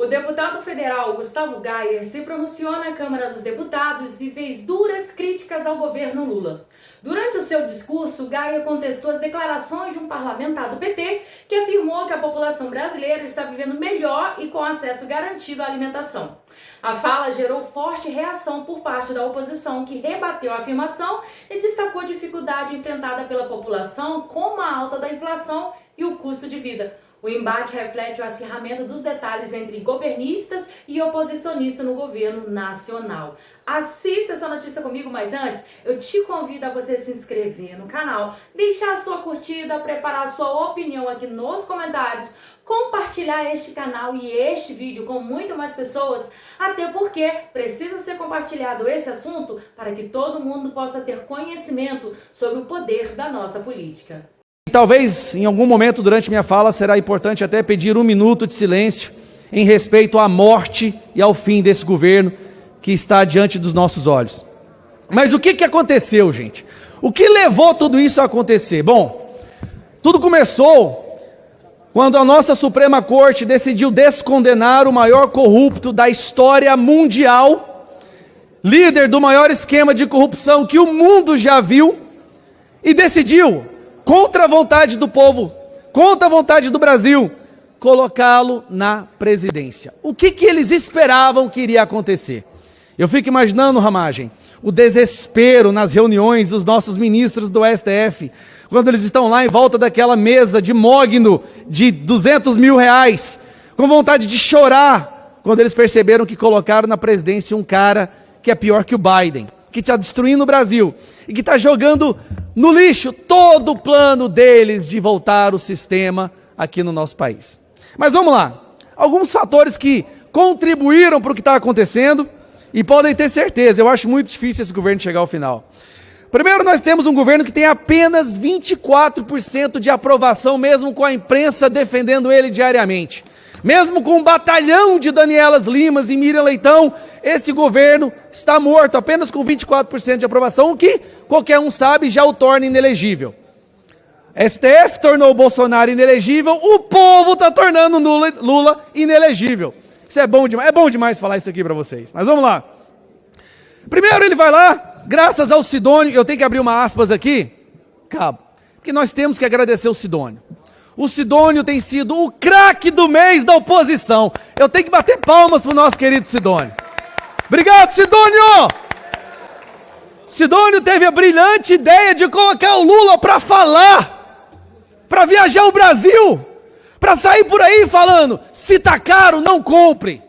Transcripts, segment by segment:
O deputado federal Gustavo Gayer se pronunciou na Câmara dos Deputados e fez duras críticas ao governo Lula. Durante o seu discurso, Gayer contestou as declarações de um parlamentar do PT que afirmou que a população brasileira está vivendo melhor e com acesso garantido à alimentação. A fala gerou forte reação por parte da oposição, que rebateu a afirmação e destacou a dificuldade enfrentada pela população, como a alta da inflação e o custo de vida. O embate reflete o acirramento dos detalhes entre governistas e oposicionistas no governo nacional. Assista essa notícia comigo, mas antes eu te convido a você se inscrever no canal, deixar a sua curtida, preparar a sua opinião aqui nos comentários, compartilhar este canal e este vídeo com muito mais pessoas, até porque precisa ser compartilhado esse assunto para que todo mundo possa ter conhecimento sobre o poder da nossa política. Talvez em algum momento durante minha fala será importante até pedir 1 minuto de silêncio em respeito à morte e ao fim desse governo que está diante dos nossos olhos. Mas o que aconteceu, gente? O que levou tudo isso a acontecer? Bom, tudo começou quando a nossa Suprema Corte decidiu descondenar o maior corrupto da história mundial, líder do maior esquema de corrupção que o mundo já viu, e decidiu, contra a vontade do povo, contra a vontade do Brasil, colocá-lo na presidência. O que eles esperavam que iria acontecer? Eu fico imaginando, Ramagem, o desespero nas reuniões dos nossos ministros do STF, quando eles estão lá em volta daquela mesa de mogno de 200 mil reais, com vontade de chorar, quando eles perceberam que colocaram na presidência um cara que é pior que o Biden, que está destruindo o Brasil e que está jogando no lixo todo o plano deles de voltar o sistema aqui no nosso país. Mas vamos lá, alguns fatores que contribuíram para o que está acontecendo e podem ter certeza, eu acho muito difícil esse governo chegar ao final. Primeiro, nós temos um governo que tem apenas 24% de aprovação, mesmo com a imprensa defendendo ele diariamente. Mesmo com um batalhão de Danielas Limas e Miriam Leitão, esse governo está morto, apenas com 24% de aprovação, o que qualquer um sabe já o torna inelegível. STF tornou o Bolsonaro inelegível, o povo está tornando Lula inelegível. Isso é bom demais falar isso aqui para vocês, mas vamos lá. Primeiro ele vai lá, graças ao Sidônio, eu tenho que abrir uma aspas aqui, cabo, porque nós temos que agradecer o Sidônio. O Sidônio tem sido o craque do mês da oposição. Eu tenho que bater palmas para o nosso querido Sidônio. Obrigado, Sidônio! Sidônio teve a brilhante ideia de colocar o Lula para falar, para viajar o Brasil, para sair por aí falando, se tá caro, não compre.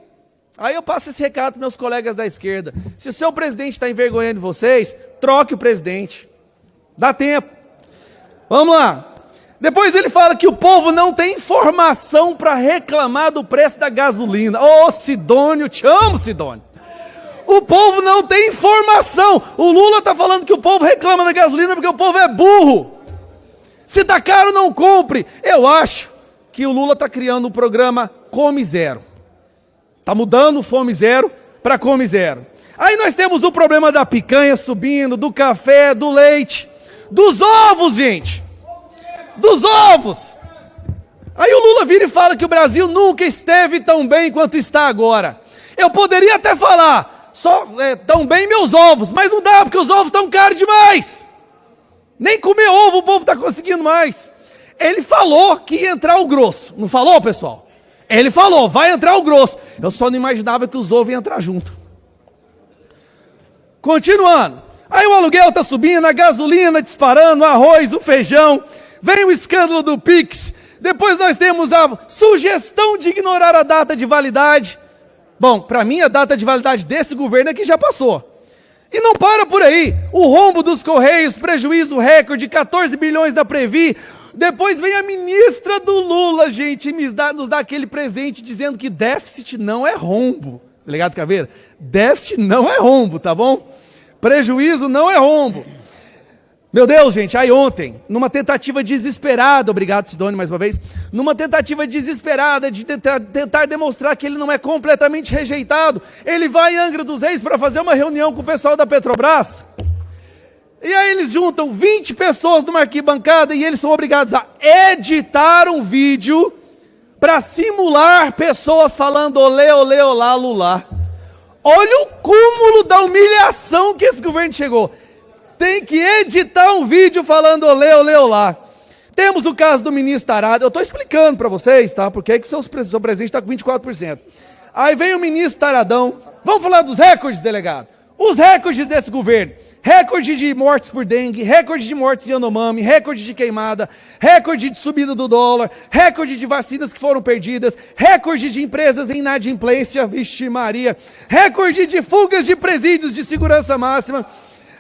Aí eu passo esse recado para meus colegas da esquerda. Se o seu presidente está envergonhando vocês, troque o presidente. Dá tempo. Vamos lá. Depois ele fala que o povo não tem informação para reclamar do preço da gasolina. Ô, Sidônio, te amo, Sidônio. O povo não tem informação. O Lula está falando que o povo reclama da gasolina porque o povo é burro. Se tá caro, não compre. Eu acho que o Lula está criando um programa Come Zero. Está mudando o Fome Zero para Come Zero. Aí nós temos o problema da picanha subindo, do café, do leite, dos ovos, gente. Dos ovos. Aí o Lula vira e fala que o Brasil nunca esteve tão bem quanto está agora. Eu poderia até falar, tão bem meus ovos, mas não dá, porque os ovos estão caros demais. Nem comer ovo o povo está conseguindo mais. Ele falou que ia entrar o grosso. Não falou, pessoal? Ele falou, vai entrar o grosso. Eu só não imaginava que os ovos iam entrar junto. Continuando. Aí o aluguel está subindo, a gasolina disparando, o arroz, o feijão. Vem o escândalo do Pix. Depois nós temos a sugestão de ignorar a data de validade. Bom, para mim a data de validade desse governo é que já passou. E não para por aí. O rombo dos Correios, prejuízo recorde, 14 bilhões da Previ. Depois vem a ministra do Lula, gente, e nos dá aquele presente dizendo que déficit não é rombo. Delegado Caveira, déficit não é rombo, tá bom? Prejuízo não é rombo. Meu Deus, gente, aí ontem, numa tentativa desesperada, obrigado Sidônio mais uma vez, numa tentativa desesperada de tentar demonstrar que ele não é completamente rejeitado, ele vai em Angra dos Reis para fazer uma reunião com o pessoal da Petrobras. E aí eles juntam 20 pessoas numa arquibancada e eles são obrigados a editar um vídeo para simular pessoas falando olê, olê, olá, lulá. Olha o cúmulo da humilhação que esse governo chegou. Tem que editar um vídeo falando olê, olê, olá. Temos o caso do ministro Tarado. Eu estou explicando para vocês, tá? Porque é que seu presidente está com 24%. Aí vem o ministro Taradão. Vamos falar dos recordes, delegado. Os recordes desse governo. Recorde de mortes por dengue, recorde de mortes em Yanomami, recorde de queimada, recorde de subida do dólar, recorde de vacinas que foram perdidas, recorde de empresas em inadimplência, vixe Maria, recorde de fugas de presídios de segurança máxima,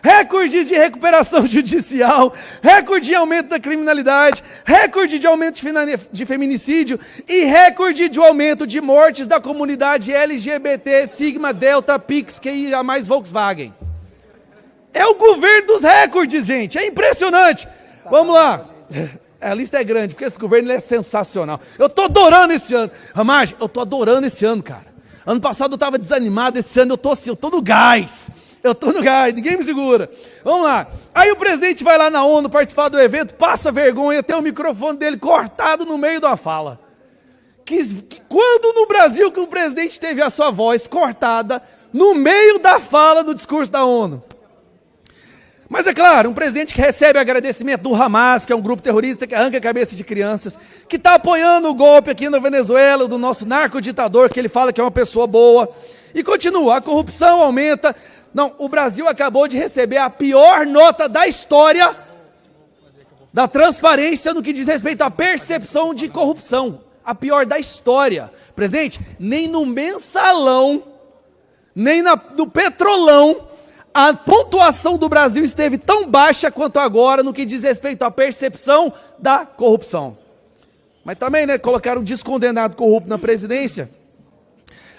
recordes de recuperação judicial, recorde de aumento da criminalidade, recorde de aumento de feminicídio e recorde de aumento de mortes da comunidade LGBT, Sigma, Delta, Pix, QIA+, Volkswagen. É o governo dos recordes, gente. É impressionante. Vamos lá. A lista é grande, porque esse governo é sensacional. Eu estou adorando esse ano. Ramagem, eu estou adorando esse ano, cara. Ano passado eu estava desanimado, esse ano eu estou assim, eu estou no gás. Eu estou no gás, ninguém me segura. Vamos lá. Aí o presidente vai lá na ONU participar do evento, passa vergonha, tem o microfone dele cortado no meio da fala. Quando no Brasil que um presidente teve a sua voz cortada no meio da fala do discurso da ONU? Mas é claro, um presidente que recebe agradecimento do Hamas, que é um grupo terrorista que arranca a cabeça de crianças, que está apoiando o golpe aqui na Venezuela, do nosso narcoditador, que ele fala que é uma pessoa boa, e continua, a corrupção aumenta. Não, o Brasil acabou de receber a pior nota da história da transparência no que diz respeito à percepção de corrupção. A pior da história. Presidente, nem no mensalão, nem no petrolão, a pontuação do Brasil esteve tão baixa quanto agora no que diz respeito à percepção da corrupção. Mas também, né, colocaram um descondenado corrupto na presidência.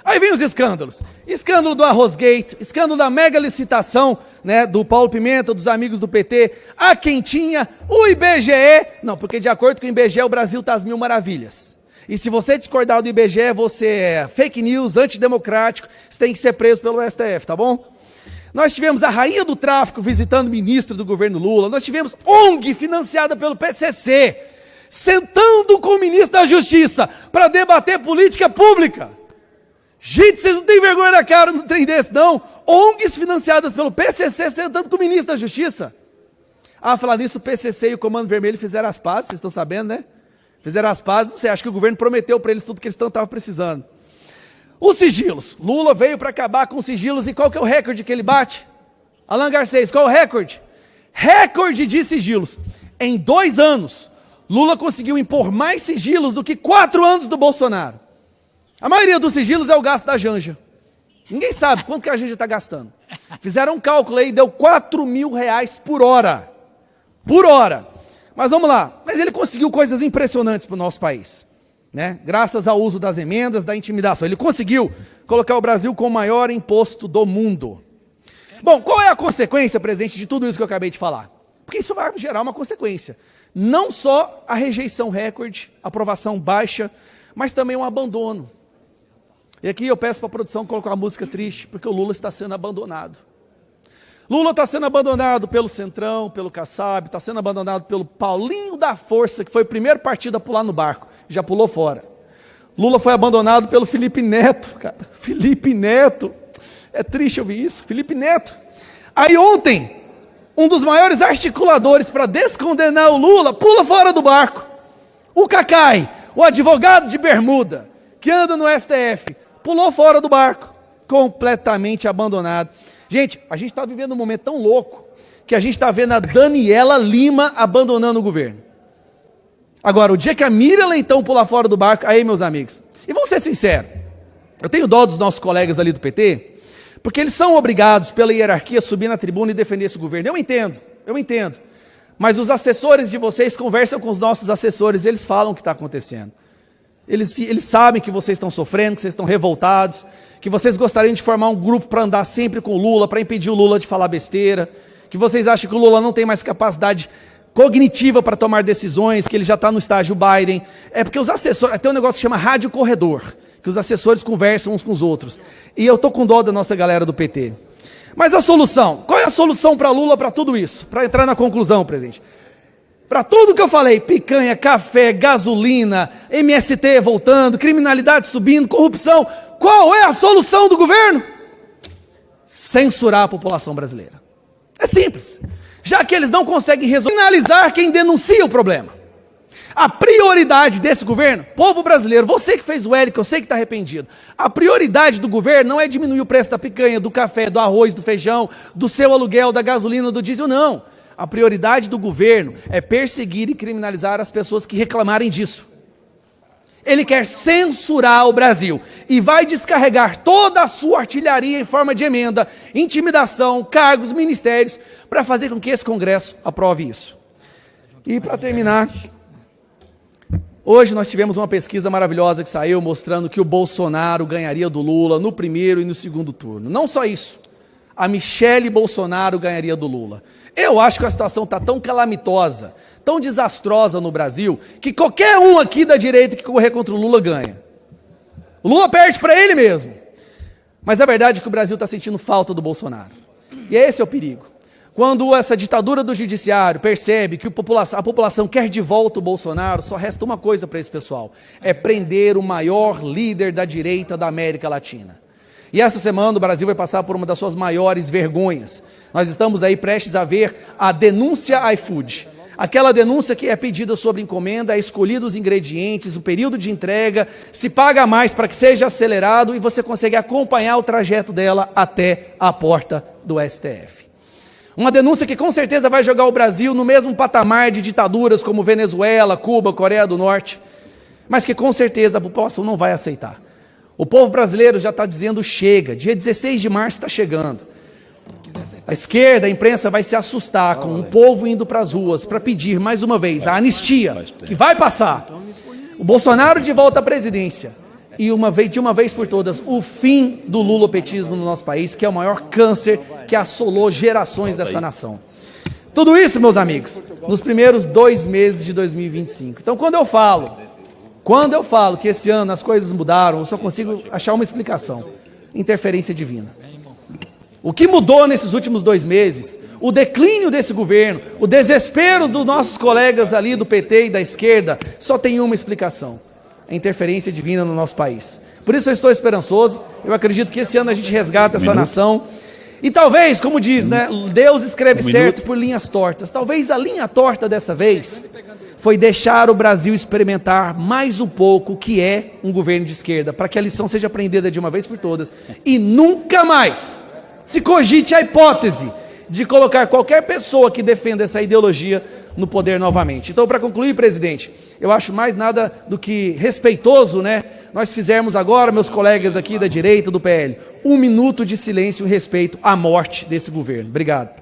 Aí vem os escândalos. Escândalo do Arrosgate, escândalo da mega licitação, né, do Paulo Pimenta, dos amigos do PT, a Quentinha, o IBGE. Não, porque de acordo com o IBGE, o Brasil está às mil maravilhas. E se você discordar do IBGE, você é fake news, antidemocrático, você tem que ser preso pelo STF, tá bom? Nós tivemos a rainha do tráfico visitando o ministro do governo Lula. Nós tivemos ONG financiada pelo PCC, sentando com o ministro da Justiça para debater política pública. Gente, vocês não têm vergonha na cara no trem desse, não? ONGs financiadas pelo PCC sentando com o ministro da Justiça. Ah, falar nisso, o PCC e o Comando Vermelho fizeram as pazes, vocês estão sabendo, né? Fizeram as pazes, não sei, acho que o governo prometeu para eles tudo que eles estavam precisando. Os sigilos. Lula veio para acabar com os sigilos e qual que é o recorde que ele bate? Alan Garcês, qual é o recorde? Recorde de sigilos. Em 2 anos, Lula conseguiu impor mais sigilos do que 4 anos do Bolsonaro. A maioria dos sigilos é o gasto da Janja. Ninguém sabe quanto que a Janja está gastando. Fizeram um cálculo aí, deu R$4.000 por hora. Por hora. Mas vamos lá. Mas ele conseguiu coisas impressionantes para o nosso país. Né? Graças ao uso das emendas, da intimidação. Ele conseguiu colocar o Brasil com o maior imposto do mundo. Bom, qual é a consequência, presidente, de tudo isso que eu acabei de falar? Porque isso vai gerar uma consequência. Não só a rejeição recorde, aprovação baixa, mas também um abandono. E aqui eu peço para a produção colocar uma música triste, porque o Lula está sendo abandonado. Lula está sendo abandonado pelo Centrão, pelo Kassab, está sendo abandonado pelo Paulinho da Força, que foi o primeiro partido a pular no barco, já pulou fora. Lula foi abandonado pelo Felipe Neto, cara. Felipe Neto, é triste ouvir isso, Felipe Neto. Aí ontem, um dos maiores articuladores para descondenar o Lula, pula fora do barco. O Cacai, o advogado de bermuda, que anda no STF, pulou fora do barco, completamente abandonado. Gente, a gente está vivendo um momento tão louco que a gente está vendo a Daniela Lima abandonando o governo. Agora, o dia que a Miriam Leitão pular fora do barco, aí, meus amigos, e vamos ser sinceros, eu tenho dó dos nossos colegas ali do PT, porque eles são obrigados pela hierarquia a subir na tribuna e defender esse governo. Eu entendo. Mas os assessores de vocês conversam com os nossos assessores, eles falam o que está acontecendo. Eles sabem que vocês estão sofrendo, que vocês estão revoltados, que vocês gostariam de formar um grupo para andar sempre com o Lula, para impedir o Lula de falar besteira, que vocês acham que o Lula não tem mais capacidade cognitiva para tomar decisões, que ele já está no estágio Biden. É porque os assessores, tem um negócio que chama rádio corredor, que os assessores conversam uns com os outros. E eu estou com dó da nossa galera do PT. Mas a solução, qual é a solução para Lula para tudo isso? Para entrar na conclusão, presidente. para tudo que eu falei, picanha, café, gasolina, MST voltando, criminalidade subindo, corrupção, qual é a solução do governo? Censurar a população brasileira. É simples. Já que eles não conseguem criminalizar quem denuncia o problema. A prioridade desse governo, povo brasileiro, você que fez o L, que eu sei que está arrependido, a prioridade do governo não é diminuir o preço da picanha, do café, do arroz, do feijão, do seu aluguel, da gasolina, do diesel, não. A prioridade do governo é perseguir e criminalizar as pessoas que reclamarem disso. Ele quer censurar o Brasil e vai descarregar toda a sua artilharia em forma de emenda, intimidação, cargos, ministérios, para fazer com que esse Congresso aprove isso. E para terminar, hoje nós tivemos uma pesquisa maravilhosa que saiu mostrando que o Bolsonaro ganharia do Lula no primeiro e no segundo turno. Não só isso, a Michele Bolsonaro ganharia do Lula. Eu acho que a situação está tão calamitosa, tão desastrosa no Brasil, que qualquer um aqui da direita que correr contra o Lula ganha. O Lula perde para ele mesmo. Mas a verdade é que o Brasil está sentindo falta do Bolsonaro. E esse é o perigo. Quando essa ditadura do judiciário percebe que a população quer de volta o Bolsonaro, só resta uma coisa para esse pessoal, é prender o maior líder da direita da América Latina. E essa semana o Brasil vai passar por uma das suas maiores vergonhas. Nós estamos aí prestes a ver a denúncia iFood. Aquela denúncia que é pedida sobre encomenda, é escolhido os ingredientes, o período de entrega, se paga mais para que seja acelerado e você consegue acompanhar o trajeto dela até a porta do STF. Uma denúncia que com certeza vai jogar o Brasil no mesmo patamar de ditaduras como Venezuela, Cuba, Coreia do Norte, mas que com certeza a população não vai aceitar. O povo brasileiro já está dizendo chega, dia 16 de março está chegando. A esquerda, a imprensa vai se assustar com o povo indo para as ruas para pedir mais uma vez a anistia, que vai passar, o Bolsonaro de volta à presidência e de uma vez por todas o fim do lulopetismo no nosso país, que é o maior câncer que assolou gerações dessa nação. Tudo isso, meus amigos, nos primeiros 2 meses de 2025. Então, quando eu falo que esse ano as coisas mudaram, eu só consigo achar uma explicação: interferência divina. O que mudou nesses últimos 2 meses, o declínio desse governo, o desespero dos nossos colegas ali do PT e da esquerda, só tem uma explicação: a interferência divina no nosso país. Por isso eu estou esperançoso, eu acredito que esse ano a gente resgata essa nação. E talvez, como diz, né, Deus escreve certo por linhas tortas. Talvez a linha torta dessa vez foi deixar o Brasil experimentar mais um pouco o que é um governo de esquerda, para que a lição seja aprendida de uma vez por todas e nunca mais se cogite a hipótese de colocar qualquer pessoa que defenda essa ideologia no poder novamente. Então, para concluir, presidente, eu acho mais nada do que respeitoso, né? Nós fizermos agora, meus colegas aqui da direita, do PL, 1 minuto de silêncio em respeito à morte desse governo. Obrigado.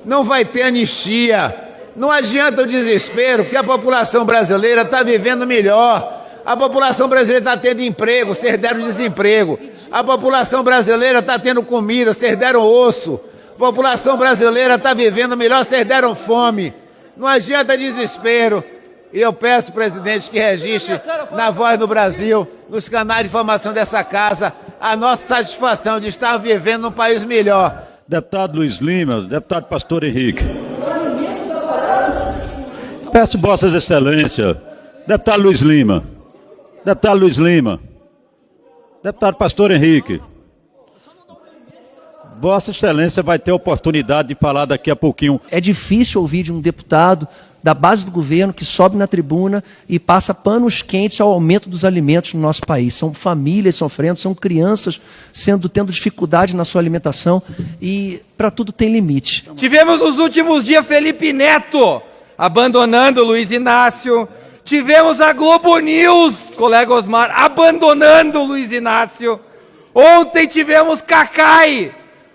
Não vai ter anistia. Não adianta o desespero, porque a população brasileira está vivendo melhor. A população brasileira está tendo emprego, vocês deram desemprego. A população brasileira está tendo comida, vocês deram osso. A população brasileira está vivendo melhor, vocês deram fome. Não adianta desespero. E eu peço, presidente, que registre na Voz do Brasil, nos canais de informação dessa casa, a nossa satisfação de estar vivendo num país melhor. Deputado Luiz Lima, deputado Pastor Henrique. Peço Vossas Excelências, deputado Luiz Lima, deputado Pastor Henrique. Vossa Excelência vai ter oportunidade de falar daqui a pouquinho. É difícil ouvir de um deputado da base do governo que sobe na tribuna e passa panos quentes ao aumento dos alimentos no nosso país. São famílias sofrendo, são crianças tendo dificuldade na sua alimentação e para tudo tem limite. Tivemos nos últimos dias Felipe Neto abandonando Luiz Inácio. Tivemos a Globo News, colega Osmar, abandonando Luiz Inácio. Ontem tivemos Cacai,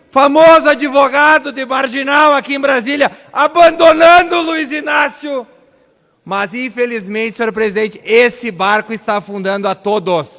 famoso advogado de Marginal aqui em Brasília, abandonando Luiz Inácio. Mas, infelizmente, senhor presidente, esse barco está afundando a todos.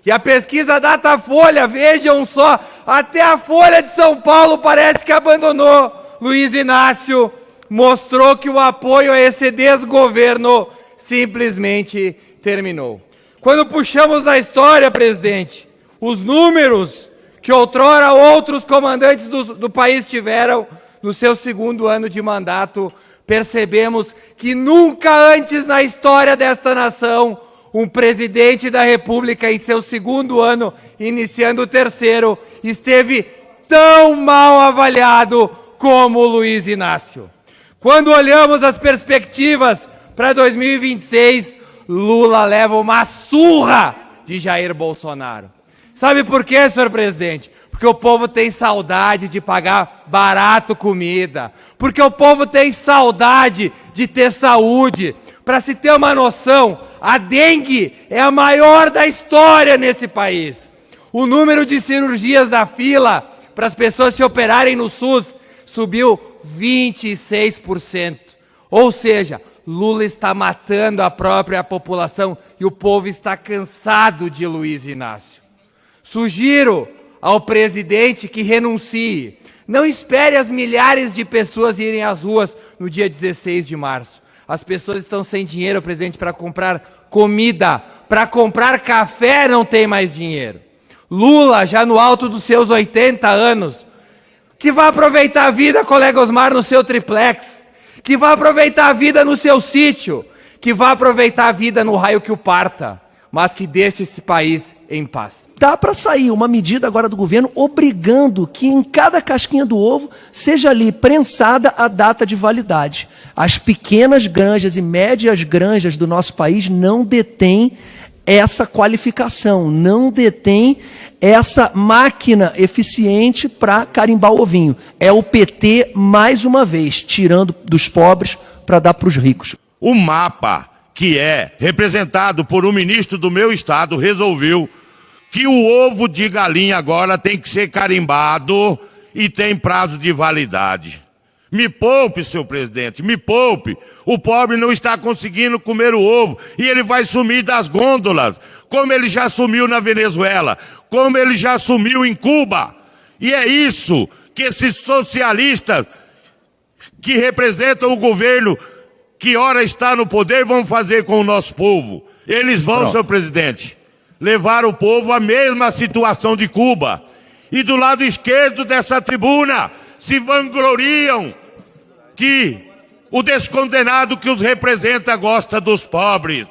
E a pesquisa Datafolha, vejam só, até a Folha de São Paulo parece que abandonou Luiz Inácio, mostrou que o apoio a esse desgoverno simplesmente terminou. Quando puxamos na história, presidente, os números que outrora outros comandantes do país tiveram no seu 2º ano de mandato, percebemos que nunca antes na história desta nação um presidente da República, em seu segundo ano, iniciando o terceiro, esteve tão mal avaliado como Luiz Inácio. Quando olhamos as perspectivas para 2026, Lula leva uma surra de Jair Bolsonaro. Sabe por quê, senhor presidente? Porque o povo tem saudade de pagar barato comida. Porque o povo tem saudade de ter saúde. Para se ter uma noção, a dengue é a maior da história nesse país. O número de cirurgias da fila para as pessoas se operarem no SUS subiu 26%. Ou seja, Lula está matando a própria população e o povo está cansado de Luiz Inácio. Sugiro ao presidente que renuncie. Não espere as milhares de pessoas irem às ruas no dia 16 de março. As pessoas estão sem dinheiro, presidente, para comprar comida. Para comprar café não tem mais dinheiro. Lula, já no alto dos seus 80 anos, que vai aproveitar a vida, colega Osmar, no seu triplex, que vai aproveitar a vida no seu sítio, que vai aproveitar a vida no raio que o parta, mas que deixe esse país em paz. Dá para sair uma medida agora do governo obrigando que em cada casquinha do ovo seja ali prensada a data de validade. As pequenas granjas e médias granjas do nosso país não detêm essa qualificação, não detêm essa máquina eficiente para carimbar o ovinho. É o PT, mais uma vez, tirando dos pobres para dar para os ricos. O MAPA, que é representado por um ministro do meu estado, resolveu que o ovo de galinha agora tem que ser carimbado e tem prazo de validade. Me poupe, senhor presidente, me poupe. O pobre não está conseguindo comer o ovo e ele vai sumir das gôndolas, como ele já sumiu na Venezuela, como ele já sumiu em Cuba. E é isso que esses socialistas que representam o governo, que ora está no poder, vão fazer com o nosso povo. Eles vão, senhor presidente, levar o povo à mesma situação de Cuba. E do lado esquerdo dessa tribuna se vangloriam que o descondenado que os representa gosta dos pobres.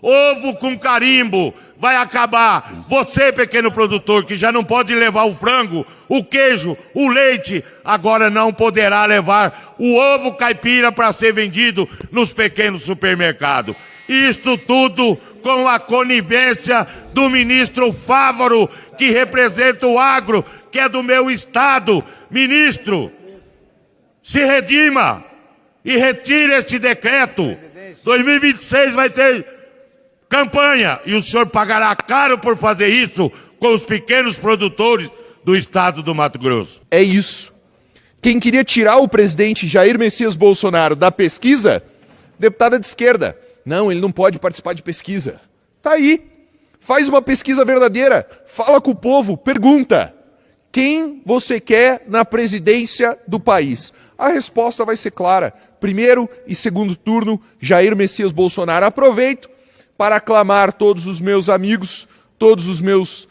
Ovo com carimbo vai acabar. Você, pequeno produtor, que já não pode levar o frango, o queijo, o leite, agora não poderá levar o ovo caipira para ser vendido nos pequenos supermercados. Isto tudo com a conivência do ministro Fávaro, que representa o agro, que é do meu estado. Ministro, se redima e retire este decreto. 2026 vai ter campanha e o senhor pagará caro por fazer isso com os pequenos produtores do estado do Mato Grosso. É isso. Quem queria tirar o presidente Jair Messias Bolsonaro da pesquisa, deputada de esquerda. Não, ele não pode participar de pesquisa. Tá aí. Faz uma pesquisa verdadeira. Fala com o povo. Pergunta. Quem você quer na presidência do país? A resposta vai ser clara. Primeiro e segundo turno, Jair Messias Bolsonaro. Aproveito para aclamar todos os meus amigos, todos os meus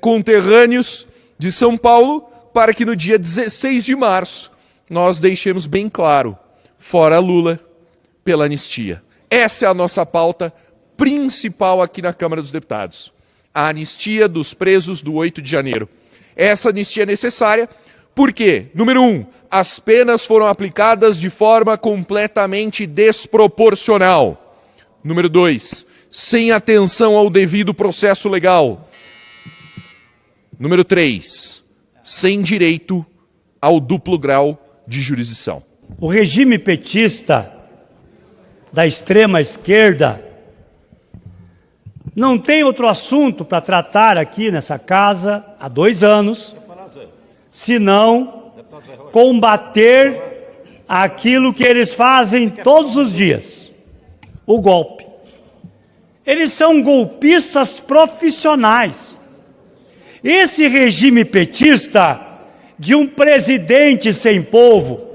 conterrâneos de São Paulo, para que no dia 16 de março nós deixemos bem claro, fora Lula, pela anistia. Essa é a nossa pauta principal aqui na Câmara dos Deputados. A anistia dos presos do 8 de janeiro. Essa anistia é necessária porque, número 1, as penas foram aplicadas de forma completamente desproporcional. Número 2, sem atenção ao devido processo legal. Número 3, sem direito ao duplo grau de jurisdição. O regime petista da extrema esquerda não tem outro assunto para tratar aqui nessa casa há 2 anos, senão combater aquilo que eles fazem todos os dias, o golpe. Eles são golpistas profissionais. Esse regime petista de um presidente sem povo,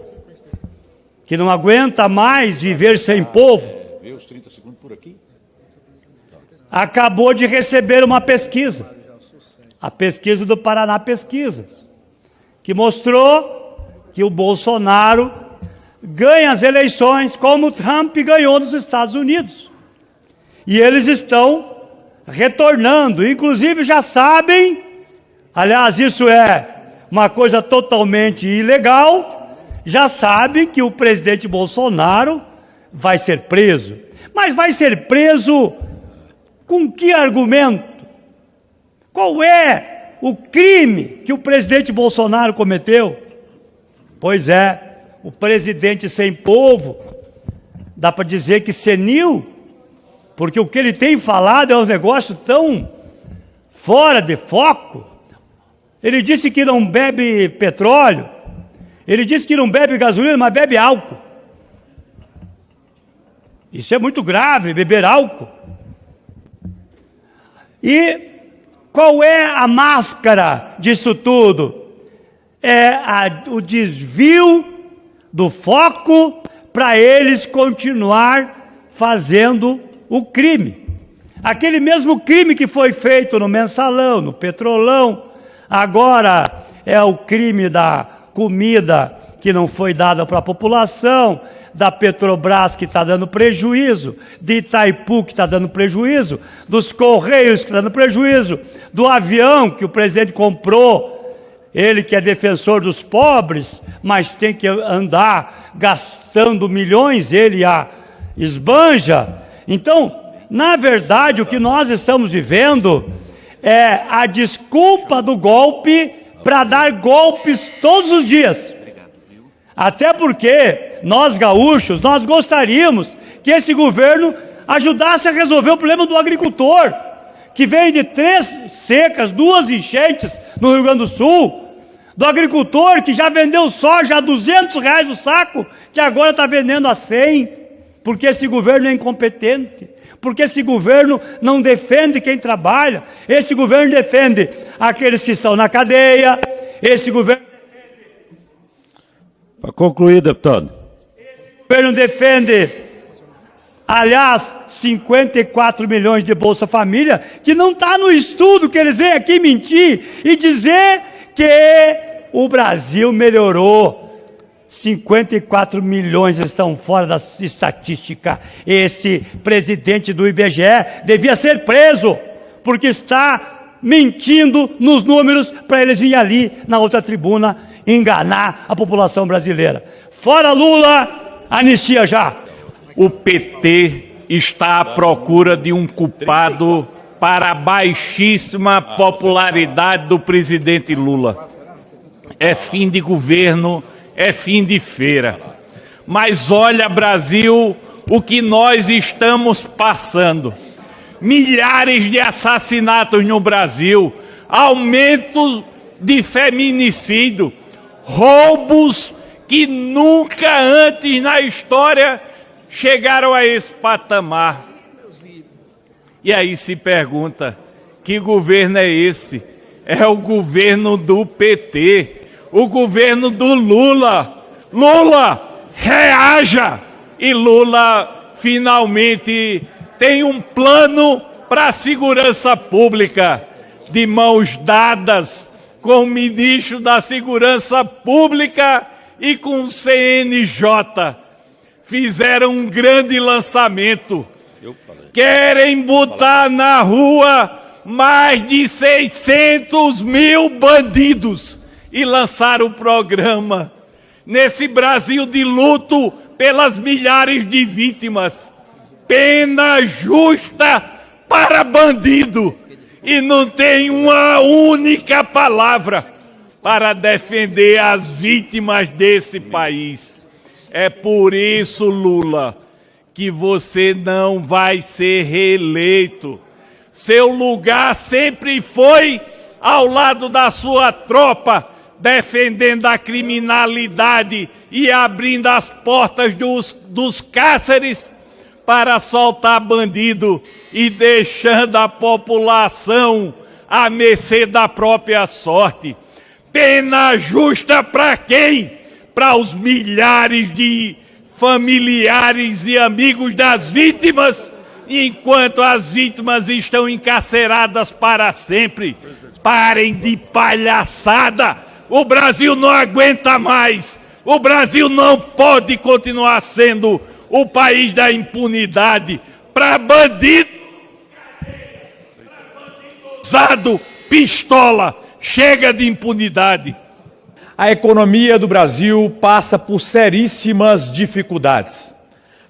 que não aguenta mais viver sem povo, acabou de receber uma pesquisa, a pesquisa do Paraná Pesquisas, que mostrou que o Bolsonaro ganha as eleições como Trump ganhou nos Estados Unidos. E eles estão retornando, inclusive já sabem, aliás, isso é uma coisa totalmente ilegal, já sabe que o presidente Bolsonaro vai ser preso. Mas vai ser preso com que argumento? Qual é o crime que o presidente Bolsonaro cometeu? Pois é, o presidente sem povo, dá para dizer que senil, porque o que ele tem falado é um negócio tão fora de foco. Ele disse que não bebe petróleo, ele disse que não bebe gasolina, mas bebe álcool. Isso é muito grave, beber álcool. E qual é a máscara disso tudo? É o desvio do foco para eles continuar fazendo o crime. Aquele mesmo crime que foi feito no Mensalão, no Petrolão, agora é o crime da comida que não foi dada para a população, da Petrobras que está dando prejuízo, de Itaipu que está dando prejuízo, dos Correios que está dando prejuízo, do avião que o presidente comprou, ele que é defensor dos pobres, mas tem que andar gastando milhões, ele a esbanja. Então, na verdade, o que nós estamos vivendo é a desculpa do golpe para dar golpes todos os dias. Até porque nós gaúchos, nós gostaríamos que esse governo ajudasse a resolver o problema do agricultor, que vem de 3 secas, 2 enchentes no Rio Grande do Sul, do agricultor que já vendeu soja a R$200 o saco, que agora está vendendo a 100, porque esse governo é incompetente, porque esse governo não defende quem trabalha, esse governo defende aqueles que estão na cadeia, esse governo... Para concluir, deputado. O governo defende, aliás, 54 milhões de Bolsa Família, que não está no estudo, que eles vêm aqui mentir e dizer que o Brasil melhorou. 54 milhões estão fora da estatística. Esse presidente do IBGE devia ser preso, porque está mentindo nos números para eles virem ali na outra tribuna enganar a população brasileira. Fora Lula, anistia já. O PT está à procura de um culpado para a baixíssima popularidade do presidente Lula. É fim de governo, é fim de feira. Mas olha, Brasil, o que nós estamos passando. Milhares de assassinatos no Brasil, aumento de feminicídio, roubos que nunca antes na história chegaram a esse patamar. E aí se pergunta, que governo é esse? É o governo do PT, o governo do Lula. Lula, reaja! E Lula finalmente tem um plano para a segurança pública, de mãos dadas com o ministro da Segurança Pública e com o CNJ. Fizeram um grande lançamento. Querem botar na rua mais de 600 mil bandidos e lançaram o programa. Nesse Brasil de luto pelas milhares de vítimas, pena justa para bandido. E não tem uma única palavra para defender as vítimas desse país. É por isso, Lula, que você não vai ser reeleito. Seu lugar sempre foi ao lado da sua tropa, defendendo a criminalidade e abrindo as portas dos cárceres para soltar bandido e deixando a população à mercê da própria sorte. Pena justa para quem? Para os milhares de familiares e amigos das vítimas, enquanto as vítimas estão encarceradas para sempre. Parem de palhaçada! O Brasil não aguenta mais! O Brasil não pode continuar sendo o país da impunidade para bandido, usado, pistola. Chega de impunidade. A economia do Brasil passa por seríssimas dificuldades.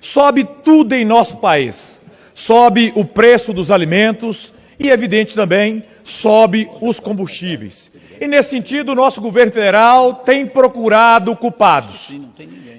Sobe tudo em nosso país. Sobe o preço dos alimentos e, evidente também, sobe os combustíveis. E, nesse sentido, o nosso governo federal tem procurado culpados.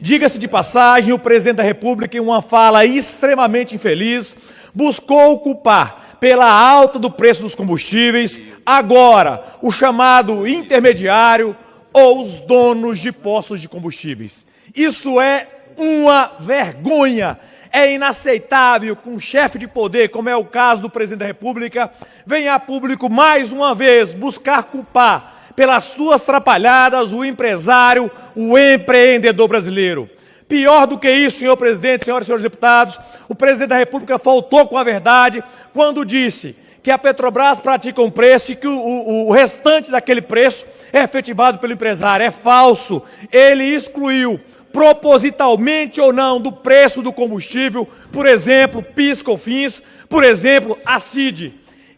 Diga-se de passagem, o presidente da República, em uma fala extremamente infeliz, buscou culpar pela alta do preço dos combustíveis, agora, o chamado intermediário ou os donos de postos de combustíveis. Isso é uma vergonha. É inaceitável que um chefe de poder, como é o caso do presidente da República, venha a público mais uma vez buscar culpar pelas suas trapalhadas o empresário, o empreendedor brasileiro. Pior do que isso, senhor presidente, senhoras e senhores deputados, o presidente da República faltou com a verdade quando disse que a Petrobras pratica um preço e que o restante daquele preço é efetivado pelo empresário. É falso. Ele excluiu, propositalmente ou não, do preço do combustível, por exemplo, PIS, COFINS, por exemplo, a CID.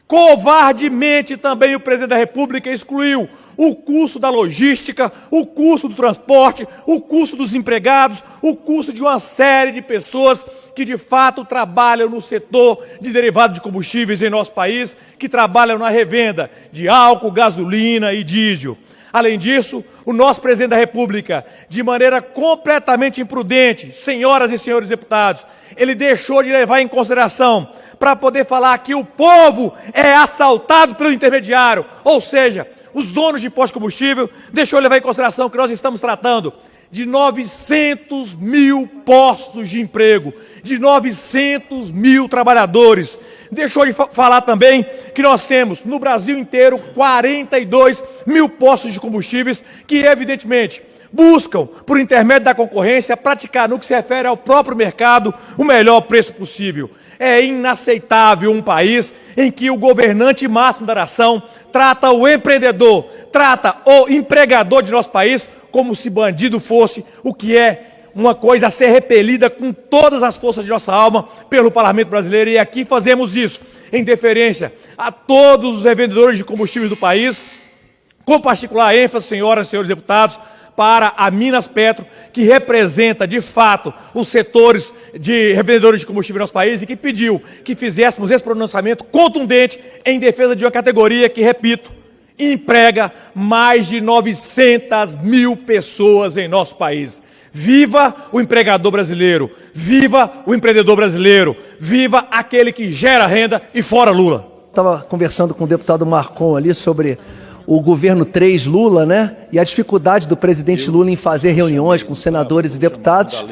Covardemente também o presidente da República excluiu o custo da logística, o custo do transporte, o custo dos empregados, o custo de uma série de pessoas que de fato trabalham no setor de derivados de combustíveis em nosso país, que trabalham na revenda de álcool, gasolina e diesel. Além disso, o nosso presidente da República, de maneira completamente imprudente, senhoras e senhores deputados, ele deixou de levar em consideração para poder falar que o povo é assaltado pelo intermediário, ou seja, os donos de postos de combustível, deixou de levar em consideração que nós estamos tratando de 900 mil postos de emprego, de 900 mil trabalhadores. Deixou de falar também que nós temos no Brasil inteiro 42 mil postos de combustíveis que, evidentemente, buscam, por intermédio da concorrência, praticar, no que se refere ao próprio mercado, o melhor preço possível. É inaceitável um país em que o governante máximo da nação trata o empreendedor, trata o empregador de nosso país como se bandido fosse, o que é uma coisa a ser repelida com todas as forças de nossa alma pelo Parlamento brasileiro. E aqui fazemos isso em deferência a todos os revendedores de combustíveis do país, com particular ênfase, senhoras e senhores deputados, para a Minas Petro, que representa, de fato, os setores de revendedores de combustível no nosso país e que pediu que fizéssemos esse pronunciamento contundente em defesa de uma categoria que, repito, emprega mais de 900 mil pessoas em nosso país. Viva o empregador brasileiro, viva o empreendedor brasileiro, viva aquele que gera renda e fora Lula. Estava conversando com o deputado Marcon ali sobre o governo 3 Lula, né? E a dificuldade do presidente Lula em fazer reuniões com senadores e deputados.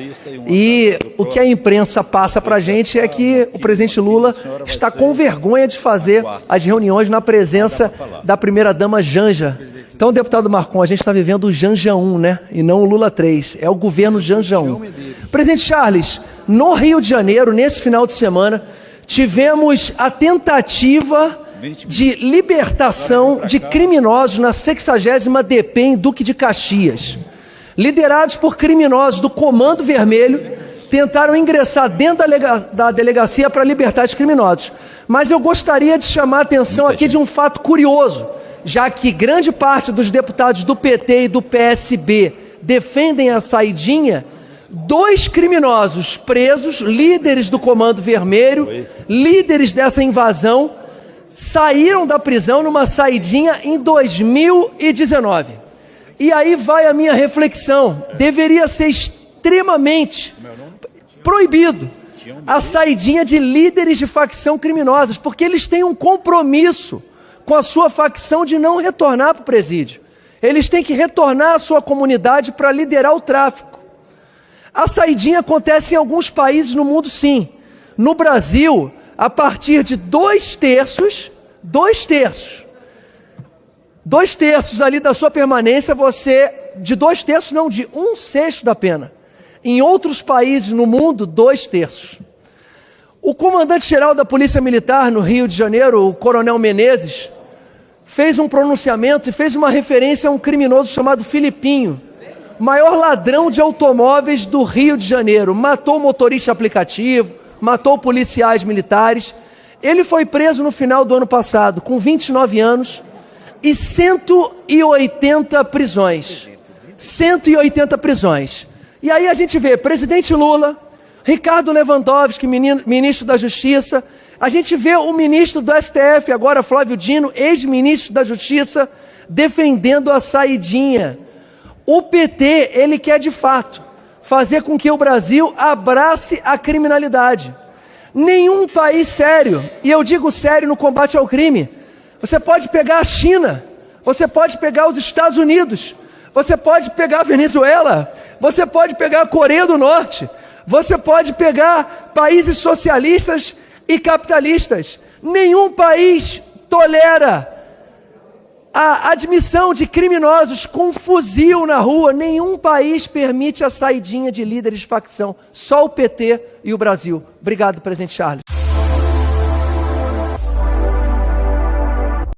E o que a imprensa passa para a gente é que o presidente Lula está com vergonha de fazer as reuniões na presença da primeira-dama Janja. Então, deputado Marcon, a gente está vivendo o Janja 1, né? E não o Lula 3. É o governo Janja 1. Presidente Charles, no Rio de Janeiro, nesse final de semana, tivemos a tentativa de libertação de criminosos na 60ª DP em Duque de Caxias. Liderados por criminosos do Comando Vermelho, tentaram ingressar dentro da delegacia para libertar esses criminosos. Mas eu gostaria de chamar a atenção aqui de um fato curioso, já que grande parte dos deputados do PT e do PSB defendem a saidinha. 2 criminosos presos, líderes do Comando Vermelho, líderes dessa invasão, saíram da prisão numa saidinha em 2019. E aí vai a minha reflexão. Deveria ser extremamente proibido a saidinha de líderes de facção criminosas, porque eles têm um compromisso com a sua facção de não retornar para o presídio. Eles têm que retornar à sua comunidade para liderar o tráfico. A saidinha acontece em alguns países no mundo, sim. No Brasil, a partir de 2/3 ali da sua permanência, você, de 2/3 não, de 1/6 da pena. Em outros países no mundo, 2/3. O comandante-geral da Polícia Militar no Rio de Janeiro, o coronel Menezes, fez um pronunciamento e fez uma referência a um criminoso chamado Filipinho, maior ladrão de automóveis do Rio de Janeiro, matou motorista aplicativo, matou policiais militares. Ele foi preso no final do ano passado, com 29 anos e 180 prisões. 180 prisões. E aí a gente vê presidente Lula, Ricardo Lewandowski, ministro da Justiça, a gente vê o ministro do STF, agora Flávio Dino, ex-ministro da Justiça, defendendo a saidinha. O PT, ele quer de fato fazer com que o Brasil abrace a criminalidade. Nenhum país sério, e eu digo sério no combate ao crime, você pode pegar a China, você pode pegar os Estados Unidos, você pode pegar a Venezuela, você pode pegar a Coreia do Norte, você pode pegar países socialistas e capitalistas. Nenhum país tolera a admissão de criminosos com fuzil na rua. Nenhum país permite a saidinha de líderes de facção. Só o PT e o Brasil. Obrigado, presidente Charles.